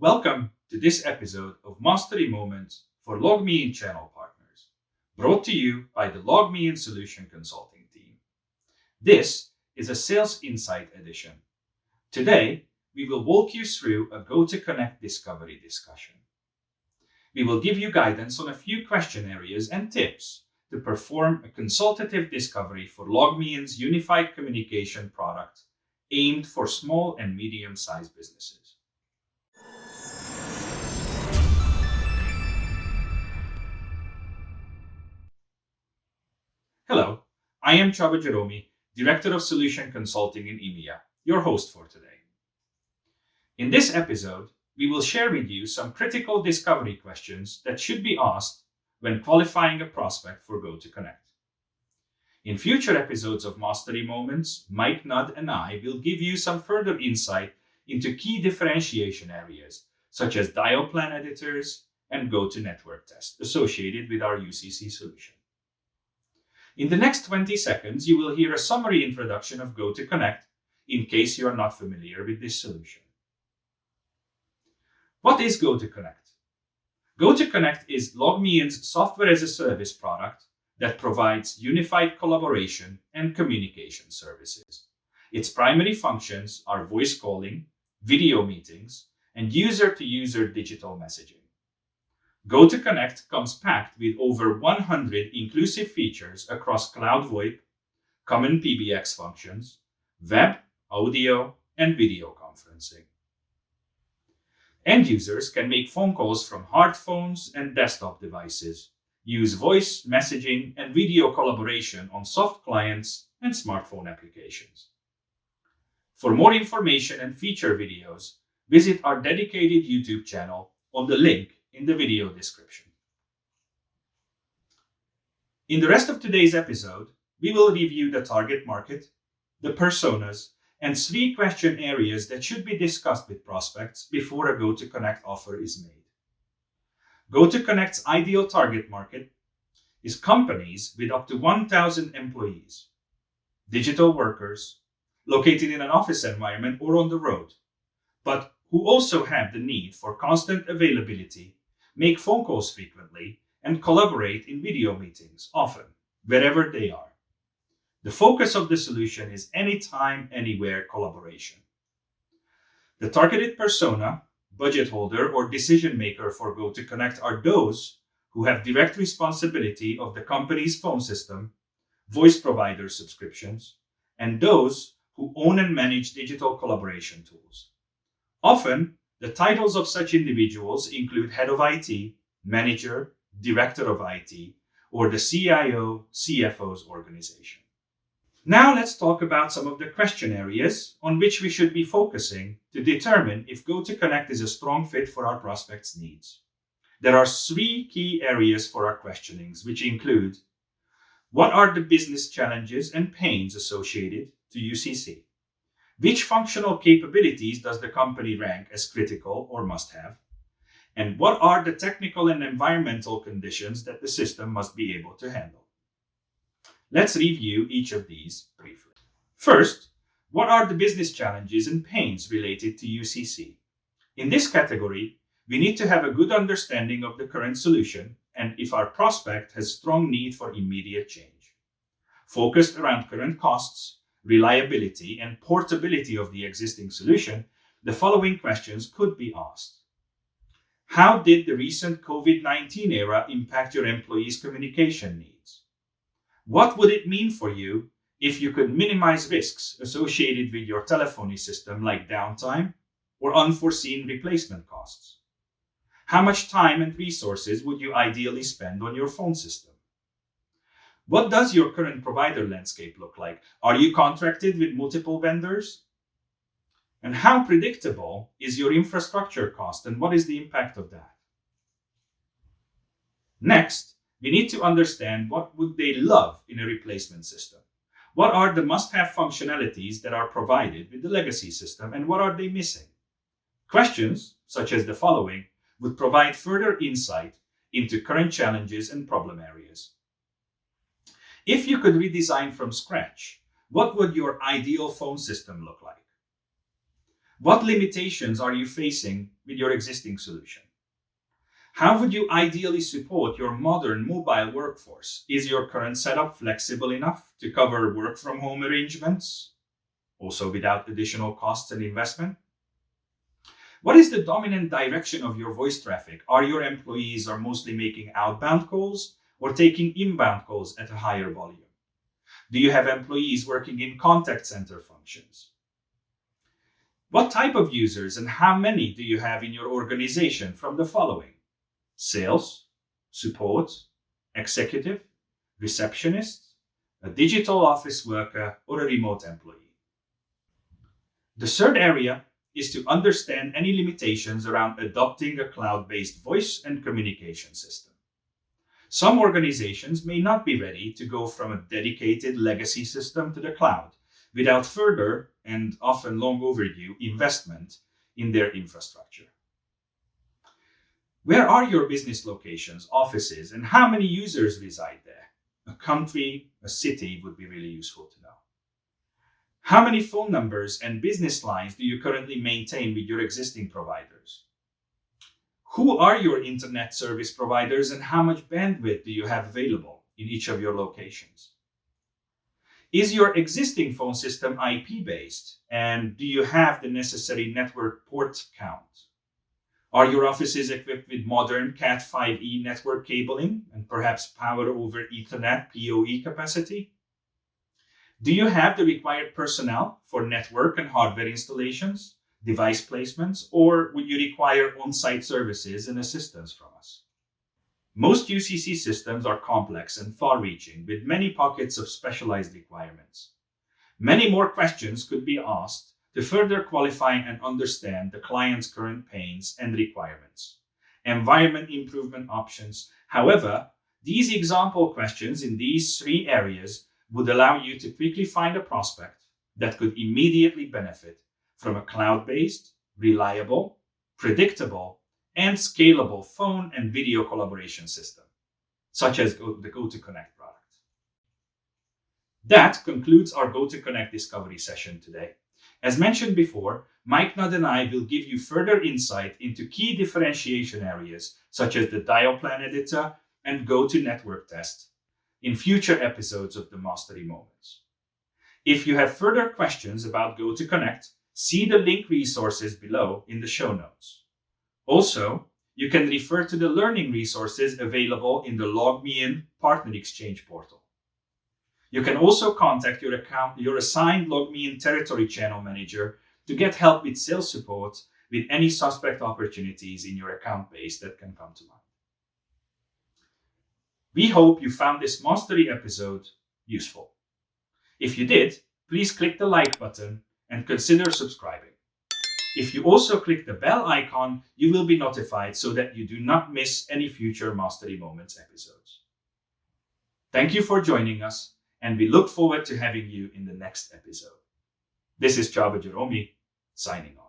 Welcome to this episode of Mastery Moments for LogMeIn channel partners, brought to you by the LogMeIn Solution Consulting team. This is a Sales Insight edition. Today, we will walk you through a GoToConnect Discovery discussion. We will give you guidance on a few question areas and tips to perform a consultative discovery for LogMeIn's unified communication product aimed for small and medium-sized businesses. Hello, I am Csaba Jaromi, Director of Solution Consulting in EMEA, your host for today. In this episode, we will share with you some critical discovery questions that should be asked when qualifying a prospect for GoToConnect. In future episodes of Mastery Moments, Mike Nudd and I will give you some further insight into key differentiation areas, such as dial plan editors and go-to-network tests associated with our UCC solution. In the next 20 seconds, you will hear a summary introduction of GoToConnect in case you are not familiar with this solution. What is GoToConnect? GoToConnect is LogMeIn's software as a service product that provides unified collaboration and communication services. Its primary functions are voice calling, video meetings, and user-to-user digital messaging. GoToConnect comes packed with over 100 inclusive features across cloud VoIP, common PBX functions, web, audio, and video conferencing. End users can make phone calls from smartphones and desktop devices, use voice, messaging, and video collaboration on soft clients and smartphone applications. For more information and feature videos, visit our dedicated YouTube channel on the link in the video description. In the rest of today's episode, we will review the target market, the personas, and 3 question areas that should be discussed with prospects before a GoToConnect offer is made. GoToConnect's ideal target market is companies with up to 1,000 employees, digital workers, located in an office environment or on the road, but who also have the need for constant availability, make phone calls frequently, and collaborate in video meetings often, wherever they are. The focus of the solution is anytime, anywhere collaboration. The targeted persona, budget holder, or decision maker for GoToConnect are those who have direct responsibility of the company's phone system, voice provider subscriptions, and those who own and manage digital collaboration tools. Often, the titles of such individuals include head of IT, manager, director of IT, or the CIO, CFO's organization. Now let's talk about some of the question areas on which we should be focusing to determine if GoToConnect is a strong fit for our prospects' needs. There are 3 key areas for our questionings, which include: what are the business challenges and pains associated to UCC? Which functional capabilities does the company rank as critical or must-have? And what are the technical and environmental conditions that the system must be able to handle? Let's review each of these briefly. First, what are the business challenges and pains related to UCC? In this category, we need to have a good understanding of the current solution and if our prospect has strong need for immediate change. Focused around current costs, reliability, and portability of the existing solution, the following questions could be asked. How did the recent COVID-19 era impact your employees' communication needs? What would it mean for you if you could minimize risks associated with your telephony system like downtime or unforeseen replacement costs? How much time and resources would you ideally spend on your phone system? What does your current provider landscape look like? Are you contracted with multiple vendors? And how predictable is your infrastructure cost and what is the impact of that? Next, we need to understand what would they love in a replacement system. What are the must-have functionalities that are provided with the legacy system and what are they missing? Questions such as the following would provide further insight into current challenges and problem areas. If you could redesign from scratch, what would your ideal phone system look like? What limitations are you facing with your existing solution? How would you ideally support your modern mobile workforce? Is your current setup flexible enough to cover work from home arrangements, also without additional costs and investment? What is the dominant direction of your voice traffic? Are your employees mostly making outbound calls or taking inbound calls at a higher volume? Do you have employees working in contact center functions? What type of users and how many do you have in your organization from the following? Sales, support, executive, receptionist, a digital office worker, or a remote employee. The third area is to understand any limitations around adopting a cloud-based voice and communication system. Some organizations may not be ready to go from a dedicated legacy system to the cloud without further and often long overdue investment in their infrastructure. Where are your business locations, offices, and how many users reside there? A country, a city would be really useful to know. How many phone numbers and business lines do you currently maintain with your existing providers? Who are your internet service providers and how much bandwidth do you have available in each of your locations? Is your existing phone system IP-based and do you have the necessary network port count? Are your offices equipped with modern Cat5e network cabling and perhaps power over Ethernet PoE capacity? Do you have the required personnel for network and hardware installations, device placements, or would you require on-site services and assistance from us? Most UCC systems are complex and far-reaching with many pockets of specialized requirements. Many more questions could be asked to further qualify and understand the client's current pains and requirements, environment improvement options. However, these example questions in these three areas would allow you to quickly find a prospect that could immediately benefit from a cloud-based, reliable, predictable, and scalable phone and video collaboration system, such as the GoToConnect product. That concludes our GoToConnect Discovery session today. As mentioned before, Mike Nudd and I will give you further insight into key differentiation areas such as the dial plan editor and GoToNetwork test in future episodes of the Mastery Moments. If you have further questions about GoToConnect, see the link resources below in the show notes. Also, you can refer to the learning resources available in the LogMeIn Partner Exchange portal. You can also contact your assigned LogMeIn Territory Channel Manager to get help with sales support with any suspect opportunities in your account base that can come to mind. We hope you found this Mastery episode useful. If you did, please click the like button and consider subscribing. If you also click the bell icon, you will be notified so that you do not miss any future Mastery Moments episodes. Thank you for joining us, and we look forward to having you in the next episode. This is Csaba Jaromi, signing off.